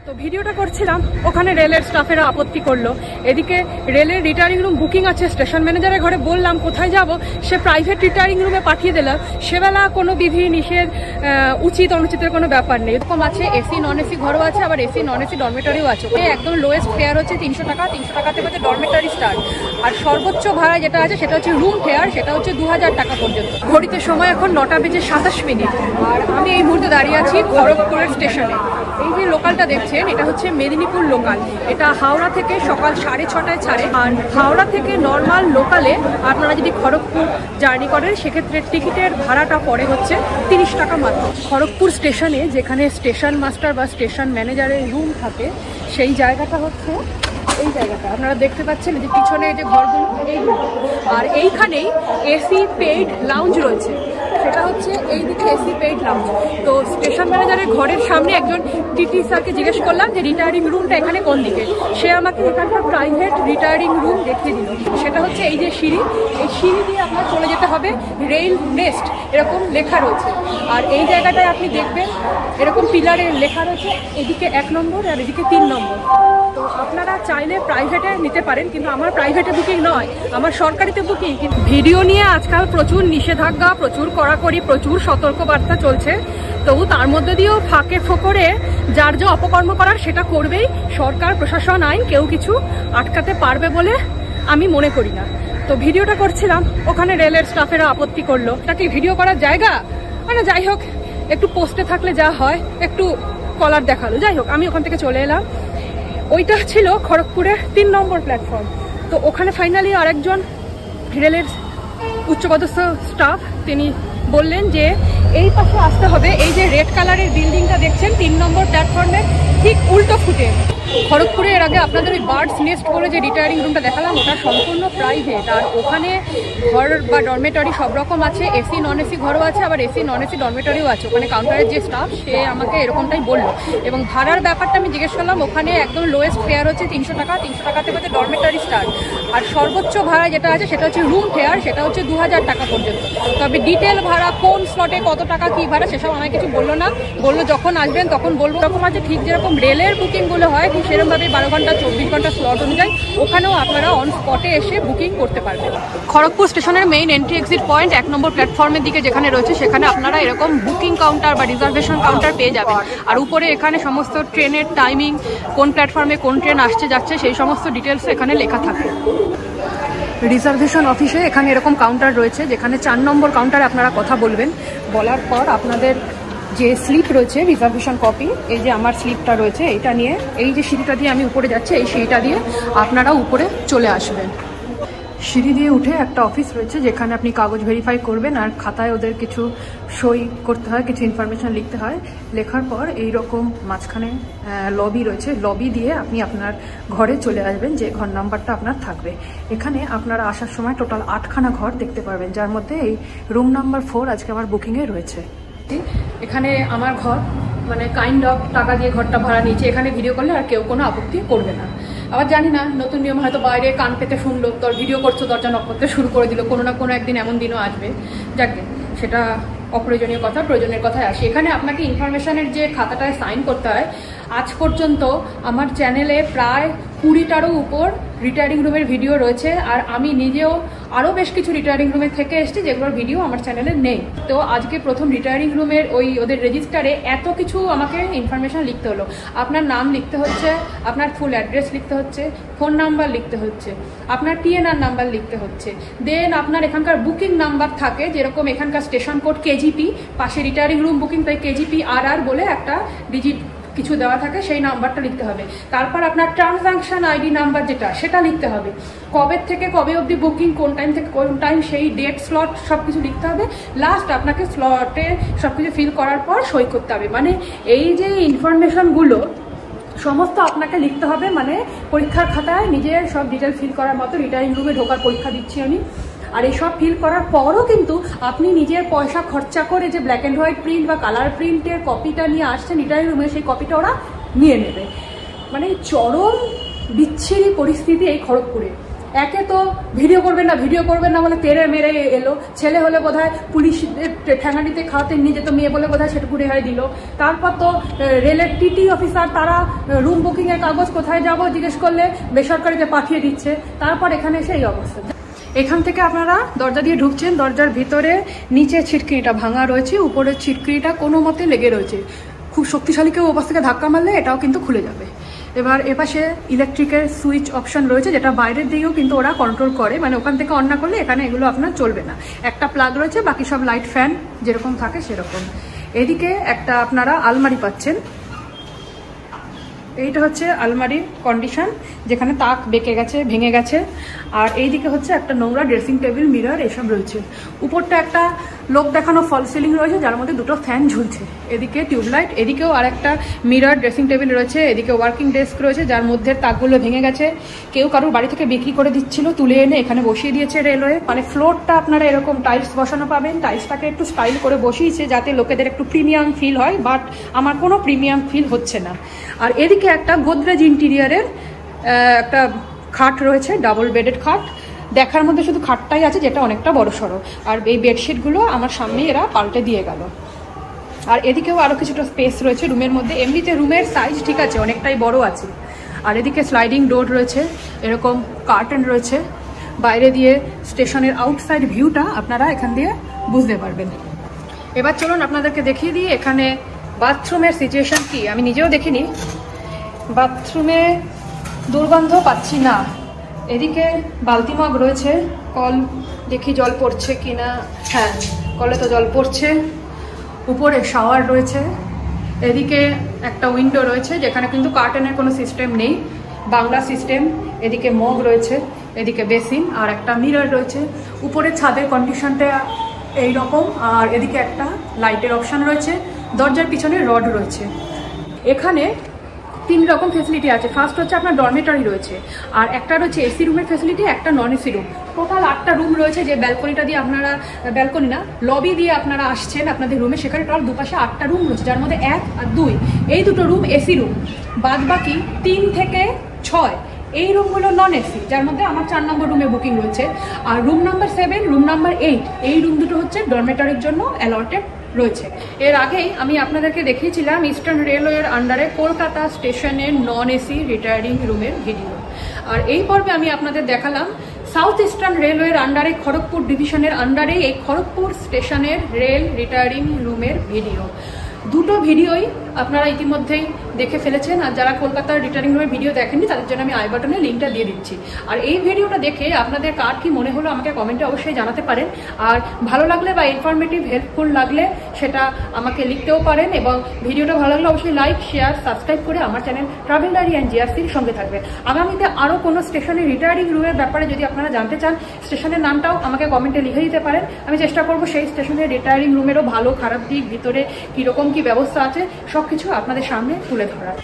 তো ভিডিওটা করছিলাম, ওখানে রেলের স্টাফেরা আপত্তি করলো। এদিকে রেলের রিটায়ারিং রুম বুকিং আছে, স্টেশন ম্যানেজারের ঘরে বললাম কোথায় যাব, সে প্রাইভেট রিটায়ারিং রুমে পাঠিয়ে দিলাম। সেবেলা কোনো বিধি নিষেধ উচিত অনুচিতের কোনো ব্যাপার নেই। এরকম আছে এসি নন এসি ঘরও আছে, আবার এসি নন এসি ডরমেটরিও আছে। একদম লোয়েস্ট ফেয়ার হচ্ছে 300 টাকা, 300 টাকা থেকে হচ্ছে ডরমেটরি স্টার্ট। আর সর্বোচ্চ ভাড়া যেটা আছে সেটা হচ্ছে রুম ফেয়ার, সেটা হচ্ছে 2000 টাকা পর্যন্ত। ঘড়িতে সময় এখন 9:27। আর আমি এই মুহূর্তে দাঁড়িয়ে আছি খড়গপুরের স্টেশনে। এই যে লোকালটা দেখছেন, এটা হচ্ছে মেদিনীপুর লোকাল। এটা হাওড়া থেকে সকাল 6:30টায় ছাড়ে। আর হাওড়া থেকে নর্মাল লোকালে আপনারা যদি খড়গপুর জার্নি করেন, সেক্ষেত্রে টিকিটের ভাড়াটা পড়ে হচ্ছে 30 টাকা মাত্র। খড়গপুর স্টেশনে যেখানে স্টেশন মাস্টার বা স্টেশন ম্যানেজারের রুম থাকে, সেই জায়গাটা হচ্ছে এই জায়গাটা আপনারা দেখতে পাচ্ছেন, যে পিছনে যে ঘরগুলো এইগুলো। আর এইখানেই এসি পেইড লাউঞ্জ রয়েছে, সেটা হচ্ছে এইদিকে এসি পেইড লাউঞ্জ। তো স্টেশন ম্যানেজারের ঘরের সামনে একজন টিটি স্যারকে জিজ্ঞেস করলাম যে রিটায়ারিং রুমটা এখানে কোন দিকে। সে আমাকে এখানকার প্রাইভেট রিটায়ারিং রুম দেখিয়ে দিল। সেটা হচ্ছে এই যে সিঁড়ি, এই সিঁড়ি দিয়ে আপনার চলে যেতে হবে, রেল নেস্ট এরকম লেখা রয়েছে। আর এই জায়গাটায় আপনি দেখবেন এরকম পিলারে লেখা রয়েছে, এদিকে 1 নম্বর আর এদিকে 3 নম্বর। তো আপনারা চাইলে প্রাইভেটে নিতে পারেন, কিন্তু আমার প্রাইভেটে বুকিং নয়, আমার সরকারিতে বুকিং। কিন্তু ভিডিও নিয়ে আজকাল প্রচুর নিষেধাজ্ঞা, প্রচুর কড়াকড়ি, প্রচুর সতর্কবার্তা চলছে। তবু তার মধ্যে দিয়েও ফাঁকে ফোকরে যার যা অপকর্ম করার সেটা করবেই। সরকার, প্রশাসন, আইন কেউ কিছু আটকাতে পারবে বলে আমি মনে করি না। তো ভিডিওটা করছিলাম, ওখানে রেলের স্টাফেরা আপত্তি করলো। এটা কি ভিডিও করার জায়গা? মানে যাই হোক, একটু পোস্টে থাকলে যা হয়, একটু কলার দেখালো। যাই হোক, আমি ওখান থেকে চলে এলাম। ওইটা ছিল খড়গপুরের 3 নম্বর প্ল্যাটফর্ম। তো ওখানে ফাইনালি আরেকজন রেলের উচ্চপদস্থ স্টাফ তিনি বললেন যে এই পাশে আসতে হবে। এই যে রেড কালারের বিল্ডিংটা দেখছেন 3 নম্বর প্ল্যাটফর্মের ঠিক উল্টো ফুটে। খড়গপুরে এর আগে আপনাদের ওই বার্ডস নেস্ট করে যে রিটায়ারিং রুমটা দেখালাম, ওটা সম্পূর্ণ প্রাইভেট। আর ওখানে ঘর বা ডরমেটরি সব রকম আছে, এসি নন এসি ঘরও আছে, আবার এসি নন এসি ডরমেটরিও আছে। ওখানে কাউন্টারের যে স্টাফ, সে আমাকে এরকমটাই বললো। এবং ভাড়ার ব্যাপারটা আমি জিজ্ঞেস করলাম, ওখানে একদম লোয়েস্ট ফেয়ার হচ্ছে 300 টাকা, 300 টাকা থেকে হচ্ছে ডরমেটরি স্টার্ট। আর সর্বোচ্চ ভাড়া যেটা আছে সেটা হচ্ছে রুম ফেয়ার, সেটা হচ্ছে 2000 টাকা পর্যন্ত। তবে ডিটেল ভাড়া কোন স্লটে কত টাকা কি ভাড়া সেসব আমাকে কিছু বললো না। বললো যখন আসবেন তখন বলবো। এরকম আছে ঠিক যেরকম রেলের বুকিংগুলো হয়, ঠিক সেরকমভাবে 12 ঘন্টা 24 ঘন্টা স্লট অনুযায়ী ওখানেও আপনারা অন স্পটে এসে বুকিং করতে পারবেন। খড়গপুর স্টেশনের মেইন এন্ট্রি এক্সিট পয়েন্ট 1 নম্বর প্ল্যাটফর্মের দিকে যেখানে রয়েছে, সেখানে আপনারা এরকম বুকিং কাউন্টার বা রিজার্ভেশন কাউন্টার পেয়ে যাবেন। আর উপরে এখানে সমস্ত ট্রেনের টাইমিং, কোন প্ল্যাটফর্মে কোন ট্রেন আসছে যাচ্ছে, সেই সমস্ত ডিটেলস এখানে লেখা থাকে। রিজার্ভেশন অফিসে এখানে এরকম কাউন্টার রয়েছে, যেখানে 4 নম্বর কাউন্টারে আপনারা কথা বলবেন। বলার পর আপনাদের যে স্লিপ রয়েছে রিজার্ভেশন কপি, এই যে আমার স্লিপটা রয়েছে, এইটা নিয়ে এই যে সিঁড়িটা দিয়ে আমি উপরে যাচ্ছি, এই সিঁড়িটা দিয়ে আপনারা উপরে চলে আসবেন। সিঁড়ি দিয়ে উঠে একটা অফিস রয়েছে, যেখানে আপনি কাগজ ভেরিফাই করবেন। আর খাতায় ওদের কিছু সই করতে হয়, কিছু ইনফরমেশন লিখতে হয়। লেখার পর এইরকম মাঝখানে লবি রয়েছে, লবি দিয়ে আপনি আপনার ঘরে চলে আসবেন, যে ঘর নাম্বারটা আপনার থাকবে। এখানে আপনারা আসার সময় টোটাল 8খানা ঘর দেখতে পারবেন, যার মধ্যে এই রুম নাম্বার 4 আজকে আমার বুকিংয়ে রয়েছে। এখানে আমার ঘর, মানে কাইন্ড অফ টাকা দিয়ে ঘরটা ভাড়া নিয়েছে। এখানে ভিডিও করলে আর কেউ কোনো আপত্তি করবে না। আবার জানি না, নতুন নিয়ম হয়তো বাইরে কান পেতে শুনলো, তোর ভিডিও করছো, দরজা নক করতে শুরু করে দিল। কোনো না কোনো একদিন এমন দিনও আসবে। যাকে সেটা অপ্রয়োজনীয় কথা, প্রয়োজনের কথায় আসে। এখানে আপনাকে ইনফরমেশনের যে খাতাটায় সাইন করতে হয়, আজ পর্যন্ত আমার চ্যানেলে প্রায় 20টারও উপর রিটায়ারিং রুমের ভিডিও রয়েছে। আর আমি নিজেও আরও বেশ কিছু রিটায়ারিং রুমে থেকে এসেছি, যেগুলোর ভিডিও আমার চ্যানেলে নেই। তো আজকে প্রথম রিটায়ারিং রুমের ওদের রেজিস্টারে এত কিছু আমাকে ইনফরমেশন লিখতে হলো। আপনার নাম লিখতে হচ্ছে, আপনার ফুল অ্যাড্রেস লিখতে হচ্ছে, ফোন নাম্বার লিখতে হচ্ছে, আপনার TNR নাম্বার লিখতে হচ্ছে। দেন আপনার এখানকার বুকিং নাম্বার থাকে, যেরকম এখানকার স্টেশন কোড KGP, পাশে রিটায়ারিং রুম বুকিং, তাই KGP RR বলে একটা ডিজিট কিছু দেওয়া থাকে, সেই নাম্বারটা লিখতে হবে। তারপর আপনার ট্রানজাকশন ID নাম্বার যেটা, সেটা লিখতে হবে। কবে থেকে কবে অবধি বুকিং, কোন টাইম থেকে কোন টাইম, সেই ডেট, স্লট সব কিছু লিখতে হবে। লাস্ট আপনাকে স্লটে সব কিছু ফিল করার পর সই করতে হবে। মানে এই যে ইনফরমেশনগুলো সমস্ত আপনাকে লিখতে হবে। মানে পরীক্ষার খাতায় নিজের সব ডিটেল ফিল করার মতো। রিটায়ারিং রুমে ঢোকার পরীক্ষা দিচ্ছি আমি। আর এইসব ফিল করার পরও কিন্তু আপনি নিজের পয়সা খরচা করে যে ব্ল্যাক অ্যান্ড হোয়াইট প্রিন্ট বা কালার প্রিন্টের কপিটা নিয়ে আসছেন রিটায়ারিং রুমে, সেই কপিটা ওরা নিয়ে নেবে। মানে চরম বিচ্ছিরি পরিস্থিতি এই খড়গপুরে। একে তো ভিডিও করবেন না বলে তেরে মেরে এলো, ছেলে হলে বোধহয় পুলিশের ঠ্যাঙানিতে খাওয়াতে নিয়ে যেত, মেয়ে বলে বোধহয় সেটুকু রেহাই দিল। তারপর তো রেলের টিটি অফিসার, তারা রুম বুকিংয়ের কাগজ কোথায় যাব জিজ্ঞেস করলে বেসরকারিতে পাঠিয়ে দিচ্ছে। তারপর এখানে এসে এই অবস্থা। এখান থেকে আপনারা দরজা দিয়ে ঢুকছেন, দরজার ভিতরে নিচে ছিটকিনিটা ভাঙা রয়েছে, উপরের ছিটকিনিটা কোনো মতে লেগে রয়েছে। খুব শক্তিশালী কেউ ওপাশ থেকে ধাক্কা মারলে এটাও কিন্তু খুলে যাবে। এবার এপাশে ইলেকট্রিকের সুইচ অপশন রয়েছে, যেটা বাইরের দিকেও কিন্তু ওরা কন্ট্রোল করে, মানে ওখান থেকে অন না করলে এখানে এগুলো আপনার চলবে না। একটা প্লাগ রয়েছে, বাকি সব লাইট ফ্যান যেরকম থাকে সেরকম। এদিকে একটা আপনারা আলমারি পাচ্ছেন, এইটা হচ্ছে আলমারির কন্ডিশন, যেখানে তাক বেঁকে গেছে, ভেঙে গেছে। আর এইদিকে হচ্ছে একটা নোংরা ড্রেসিং টেবিল, মিরর এসব রয়েছে। উপরটা একটা লোক দেখানো ফল সিলিং রয়েছে, যার মধ্যে দুটো ফ্যান ঝুলছে। এদিকে টিউবলাইট, এদিকেও আর একটা মিরর ড্রেসিং টেবিল রয়েছে। এদিকে ওয়ার্কিং ডেস্ক রয়েছে, যার মধ্যে তাকগুলো ভেঙে গেছে। কেউ কারোর বাড়ি থেকে বিক্রি করে দিচ্ছিল, তুলে এনে এখানে বসিয়ে দিয়েছে রেলওয়ে। মানে ফ্লোরটা আপনারা এরকম টাইলস বসানো পাবেন। টাইলসটাকে একটু স্টাইল করে বসিয়েছে যাতে লোকেদের একটু প্রিমিয়াম ফিল হয়, বাট আমার কোনো প্রিমিয়াম ফিল হচ্ছে না। আর এদিকে একটা গোদরেজ ইন্টেরিয়ারের একটা খাট রয়েছে, ডাবল বেডেড খাট। দেখার মধ্যে শুধু খাটটাই আছে, যেটা অনেকটা বড় সড়ো। আর এই বেডশিটগুলো আমার সামনে এরা পাল্টে দিয়ে গেল। আর এদিকেও আরও কিছুটা স্পেস রয়েছে রুমের মধ্যে। এমনিতে রুমের সাইজ ঠিক আছে, অনেকটাই বড় আছে। আর এদিকে স্লাইডিং ডোর রয়েছে, এরকম কার্টেন রয়েছে। বাইরে দিয়ে স্টেশনের আউটসাইড ভিউটা আপনারা এখান দিয়ে বুঝতে পারবেন। এবার চলুন আপনাদেরকে দেখিয়ে দিই এখানে বাথরুমের সিচুয়েশন কি। আমি নিজেও দেখিনি, বাথরুমে দুর্গন্ধ পাচ্ছি না। এদিকে বালতি মগ রয়েছে, কল দেখি জল পড়ছে কিনা। হ্যাঁ, কলে তো জল পড়ছে। উপরে শাওয়ার রয়েছে। এদিকে একটা উইন্ডো রয়েছে, যেখানে কিন্তু কার্টেনের কোনো সিস্টেম নেই, বাংলা সিস্টেম। এদিকে মগ রয়েছে, এদিকে বেসিন, আর একটা মিরর রয়েছে। উপরে ছাদের কন্ডিশনটা এইরকম। আর এদিকে একটা লাইটের অপশান রয়েছে। দরজার পিছনে রড রয়েছে। এখানে 3 রকম ফেসিলিটি আছে। ফার্স্ট হচ্ছে আপনার ডরমেটরি রয়েছে, আর একটা রয়েছে এসি রুমের ফেসিলিটি, একটা নন এসি রুম। টোটাল 8টা রুম রয়েছে। যে ব্যালকনিটা দিয়ে আপনারা, ব্যালকনি না, লবি দিয়ে আপনারা আসছেন আপনাদের রুমে, সেখানে টোটাল দুপাশে 8টা রুম রয়েছে, যার মধ্যে 1 আর 2 এই দুটো রুম এসি রুম। বাদ বাকি 3 থেকে 6 এই রুমগুলো নন এসি, যার মধ্যে আমার 4 নম্বর রুমে বুকিং রয়েছে। আর রুম নাম্বার 7, রুম নাম্বার 8 এই রুম দুটো হচ্ছে ডরমেটরির জন্য অ্যালটেড রয়েছে। এর আগেই আমি আপনাদেরকে দেখিয়েছিলাম ইস্টার্ন রেলওয়ের আন্ডারে কলকাতা স্টেশনের নন এসি রিটায়ারিং রুমের ভিডিও। আর এই পর্বে আমি আপনাদের দেখালাম সাউথ ইস্টার্ন রেলওয়ের আন্ডারে, খড়গপুর ডিভিশনের আন্ডারে এই খড়গপুর স্টেশনের রেল রিটায়ারিং রুমের ভিডিও। দুটো ভিডিওই আপনারা ইতিমধ্যেই দেখে ফেলেছেন। আর যারা কলকাতার রিটার্নিং রুমের ভিডিও দেখেননি, তাদের জন্য আমি আই বাটনে লিঙ্কটা দিয়ে দিচ্ছি। আর এই ভিডিওটা দেখে আপনাদের কার কি মনে হলো আমাকে কমেন্টে অবশ্যই জানাতে পারেন। আর ভালো লাগলে বা ইনফরমেটিভ, হেল্পফুল লাগলে সেটা আমাকে লিখতেও পারেন। এবং ভিডিওটা ভালো লাগলে অবশ্যই লাইক, শেয়ার, সাবস্ক্রাইব করে আমার চ্যানেল ট্রাভেল ডায়েরি অ্যান্ড জিআরসির সঙ্গে থাকবেন। আগামীতে আরও কোনো স্টেশনের রিটায়ারিং রুমের ব্যাপারে যদি আপনারা জানতে চান, স্টেশনের নামটাও আমাকে কমেন্টে লিখে দিতে পারেন। আমি চেষ্টা করবো সেই স্টেশনের রিটায়ারিং রুমেরও ভালো খারাপ দিক, ভিতরে কীরকম কী ব্যবস্থা আছে, সব কিছু আপনাদের সামনে তুলে ধরার।